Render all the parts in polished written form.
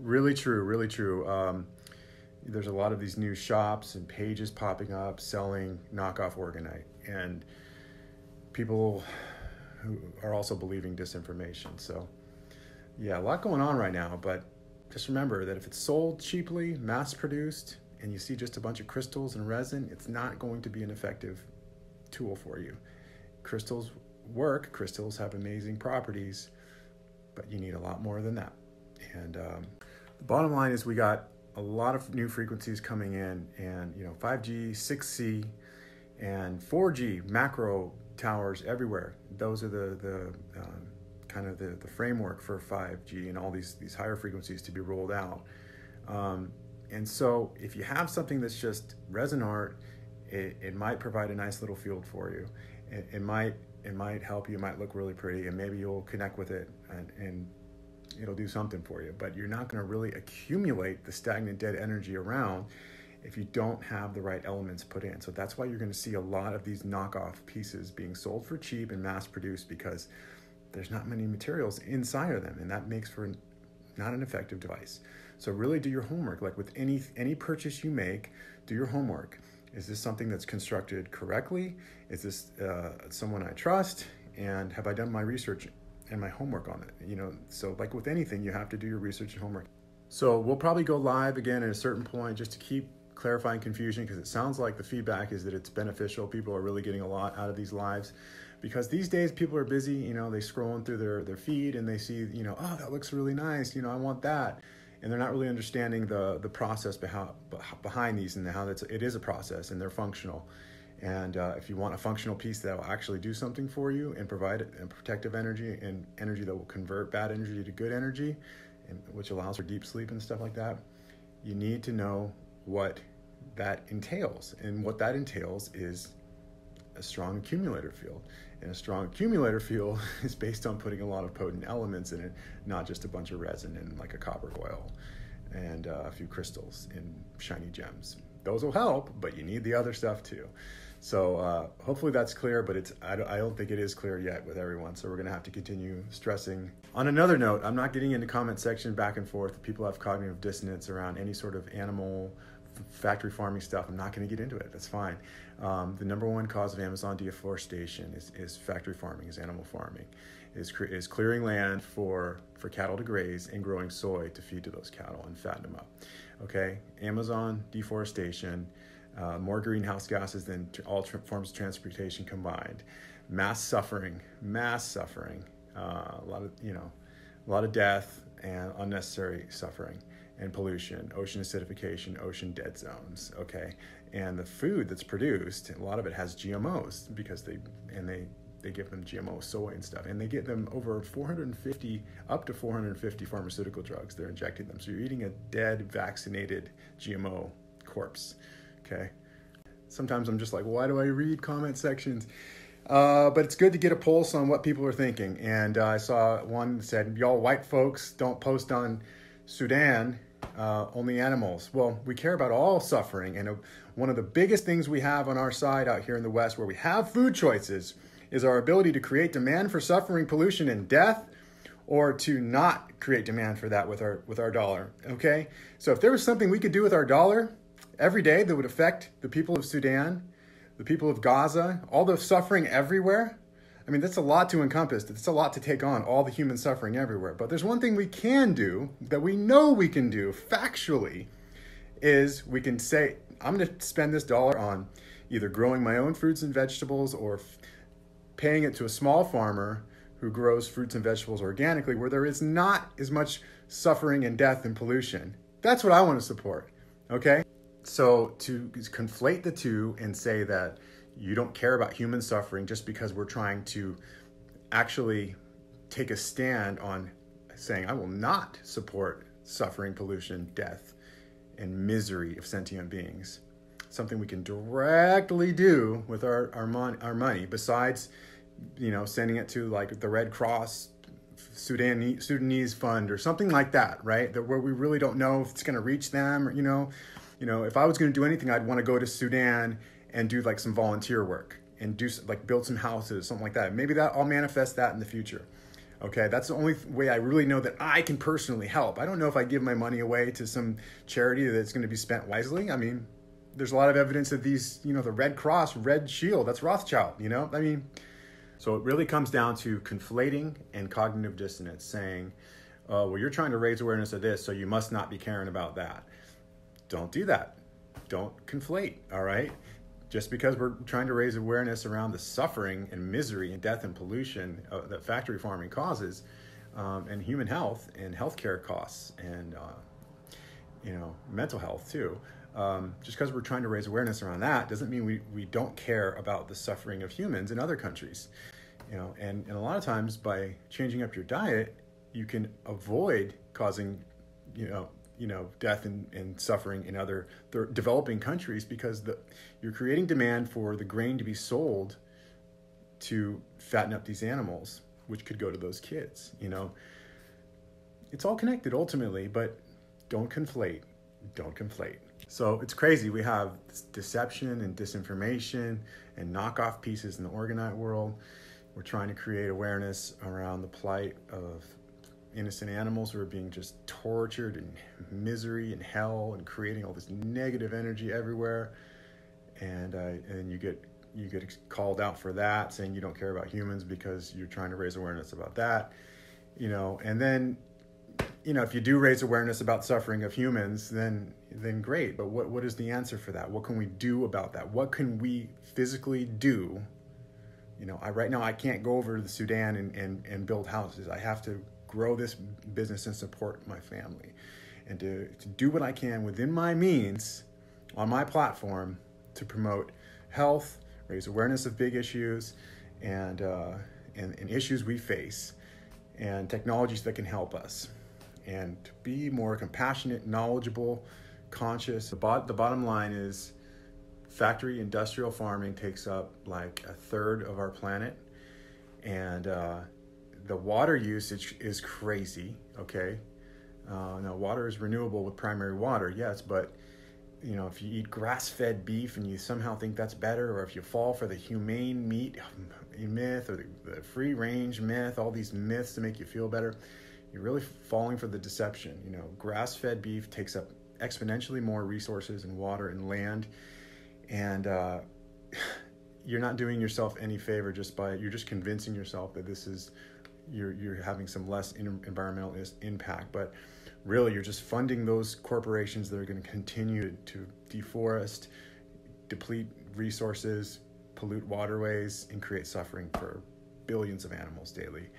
Really true, really true. There's a lot of these new shops and pages popping up selling knockoff Orgonite, and people who are also believing disinformation. So yeah, a lot going on right now, but just remember that if it's sold cheaply, mass-produced, and you see just a bunch of crystals and resin, it's not going to be an effective tool for you. Crystals work, crystals have amazing properties, but you need a lot more than that. And the bottom line is we got a lot of new frequencies coming in, and 5G, 6C, and 4G macro towers everywhere. Those are the kind of the framework for 5G and all these higher frequencies to be rolled out. And so if you have something that's just resin art, it might provide a nice little field for you. It might help you, it might look really pretty, and maybe you'll connect with it and it'll do something for you. But you're not going to really accumulate the stagnant dead energy around if you don't have the right elements put in. So that's why you're going to see a lot of these knockoff pieces being sold for cheap and mass produced, because there's not many materials inside of them, and that makes for not an effective device. So really do your homework. Like with any purchase you make, do your homework. Is this something that's constructed correctly? Is this someone I trust? And have I done my research and my homework on it? So like with anything, you have to do your research and homework. So we'll probably go live again at a certain point just to keep clarifying confusion, because it sounds like the feedback is that it's beneficial. People are really getting a lot out of these lives, because these days people are busy, they scrolling through their feed and they see, oh, that looks really nice, I want that. And they're not really understanding the process behind these, and how it is a process and they're functional. And if you want a functional piece that will actually do something for you and provide a protective energy and energy that will convert bad energy to good energy, which allows for deep sleep and stuff like that, you need to know what that entails. And what that entails is a strong accumulator field. And a strong accumulator field is based on putting a lot of potent elements in it, not just a bunch of resin and like a copper coil and a few crystals and shiny gems. Those will help, but you need the other stuff too. So hopefully that's clear, but I don't think it is clear yet with everyone. So we're going to have to continue stressing. On another note, I'm not getting into comment section back and forth. People have cognitive dissonance around any sort of animal factory farming stuff. I'm not going to get into it. That's fine. The number one cause of Amazon deforestation is factory farming, is animal farming, is clearing land for cattle to graze and growing soy to feed to those cattle and fatten them up. Okay, Amazon deforestation, more greenhouse gases than all forms of transportation combined, mass suffering, a lot of death and unnecessary suffering and pollution, ocean acidification, ocean dead zones, okay? And the food that's produced, a lot of it has GMOs, because they give them GMO soy and stuff, and they get them over up to 450 pharmaceutical drugs. They're injecting them. So you're eating a dead, vaccinated GMO corpse, okay? Sometimes I'm just like, why do I read comment sections? But it's good to get a pulse on what people are thinking. And I saw one that said, y'all white folks don't post on Sudan, only animals. Well, we care about all suffering. And one of the biggest things we have on our side out here in the West, where we have food choices, is our ability to create demand for suffering, pollution, and death, or to not create demand for that with our dollar, okay? So if there was something we could do with our dollar every day that would affect the people of Sudan, the people of Gaza, all the suffering everywhere, I mean, that's a lot to encompass. It's a lot to take on, all the human suffering everywhere. But there's one thing we can do that we know we can do factually, is we can say, I'm going to spend this dollar on either growing my own fruits and vegetables, or paying it to a small farmer who grows fruits and vegetables organically, where there is not as much suffering and death and pollution. That's what I want to support, okay? So to conflate the two and say that you don't care about human suffering just because we're trying to actually take a stand on saying, I will not support suffering, pollution, death, and misery of sentient beings. Something we can directly do with our money, besides, sending it to like the Red Cross Sudanese fund or something like that, right? Where we really don't know if it's going to reach them, or, if I was going to do anything, I'd want to go to Sudan and do like some volunteer work and build some houses, something like that. Maybe I'll manifest that in the future. Okay, that's the only way I really know that I can personally help. I don't know if I give my money away to some charity that's going to be spent wisely. I mean, there's a lot of evidence that these, the Red Cross, Red Shield, that's Rothschild, I mean, so it really comes down to conflating and cognitive dissonance, saying, well, you're trying to raise awareness of this, so you must not be caring about that. Don't do that. Don't conflate, all right? Just because we're trying to raise awareness around the suffering and misery and death and pollution that factory farming causes, and human health and healthcare costs and mental health too. Just because we're trying to raise awareness around that doesn't mean we don't care about the suffering of humans in other countries. And a lot of times by changing up your diet, you can avoid causing death and suffering in other developing countries, because you're creating demand for the grain to be sold to fatten up these animals, which could go to those kids. It's all connected ultimately, but don't conflate. So it's crazy. We have deception and disinformation and knockoff pieces in the Orgonite world. We're trying to create awareness around the plight of innocent animals who are being just tortured in misery and hell and creating all this negative energy everywhere. And you get called out for that, saying you don't care about humans because you're trying to raise awareness about that. And then, if you do raise awareness about suffering of humans, then great. But what is the answer for that? What can we do about that? What can we physically do? Right now I can't go over to the Sudan and build houses. I have to grow this business and support my family, and to do what I can within my means on my platform to promote health, raise awareness of big issues and issues we face, and technologies that can help us, and to be more compassionate, knowledgeable, conscious. The bottom line is factory industrial farming takes up like a third of our planet, and the water usage is crazy, okay? Now, water is renewable with primary water, yes, but if you eat grass-fed beef and you somehow think that's better, or if you fall for the humane meat myth or the free-range myth, all these myths to make you feel better, you're really falling for the deception. Grass-fed beef takes up exponentially more resources and water and land, and you're not doing yourself any favor you're just convincing yourself that this is, you're having some less environmental impact, but really you're just funding those corporations that are going to continue to deforest, deplete resources, pollute waterways, and create suffering for billions of animals daily.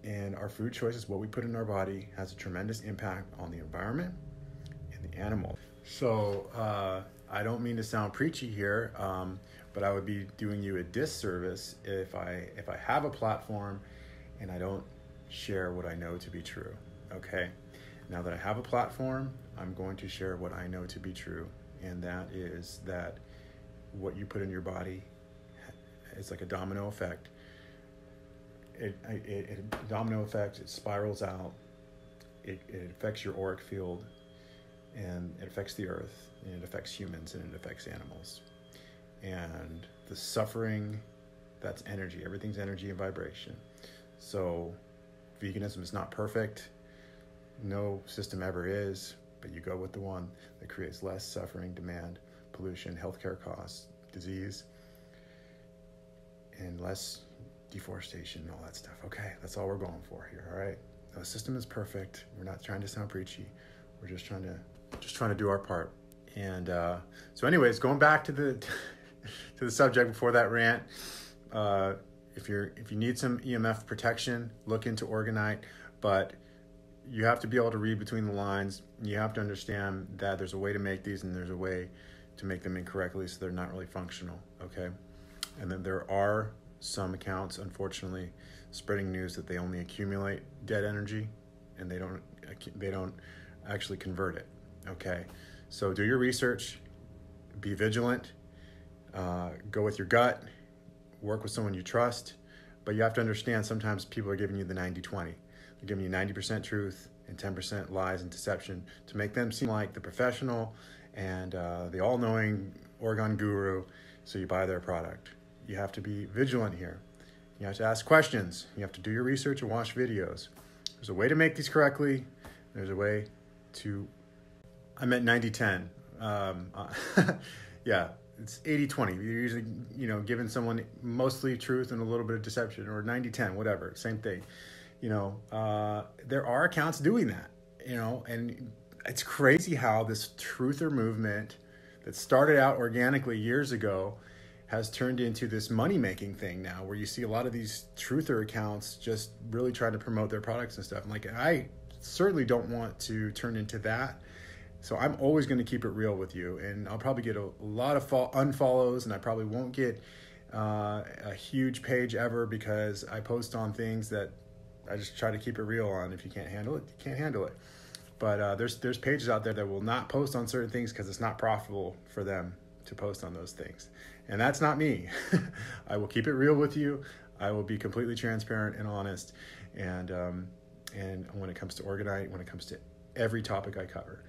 And our food choices, what we put in our body, has a tremendous impact on the environment and the animal. So I don't mean to sound preachy here, but I would be doing you a disservice if I have a platform and I don't share what I know to be true. Okay? Now that I have a platform, I'm going to share what I know to be true, and that is that what you put in your body is like a domino effect. It spirals out. It affects your auric field, and it affects the earth, and it affects humans, and it affects animals. And the suffering, that's energy. Everything's energy and vibration. So veganism is not perfect. No system ever is, but you go with the one that creates less suffering, demand, pollution, healthcare costs, disease, and less deforestation and all that stuff. Okay, that's all we're going for here, all right? No system is perfect. We're not trying to sound preachy. We're just trying to do our part. And so anyways, going back to the to the subject before that rant, if you need some EMF protection, look into Orgonite, but you have to be able to read between the lines. You have to understand that there's a way to make these and there's a way to make them incorrectly so they're not really functional, okay? And then there are some accounts, unfortunately, spreading news that they only accumulate dead energy and they don't actually convert it, okay? So do your research, be vigilant, go with your gut, work with someone you trust, but you have to understand sometimes people are giving you the 90-20. They're giving you 90% truth and 10% lies and deception to make them seem like the professional and the all-knowing Orgone guru, so you buy their product. You have to be vigilant here. You have to ask questions. You have to do your research and watch videos. There's a way to make these correctly. There's a way to... I meant 90-10. Yeah, it's 80-20. You're usually, giving someone mostly truth and a little bit of deception, or 90-10, whatever, same thing. There are accounts doing that, and it's crazy how this truther movement that started out organically years ago has turned into this money-making thing now, where you see a lot of these truther accounts just really trying to promote their products and stuff. I certainly don't want to turn into that. So I'm always going to keep it real with you, and I'll probably get a lot of unfollows, and I probably won't get a huge page ever, because I post on things that I just try to keep it real on. If you can't handle it, you can't handle it. But there's pages out there that will not post on certain things because it's not profitable for them to post on those things. And that's not me. I will keep it real with you. I will be completely transparent and honest. And when it comes to Orgonite, when it comes to every topic I cover.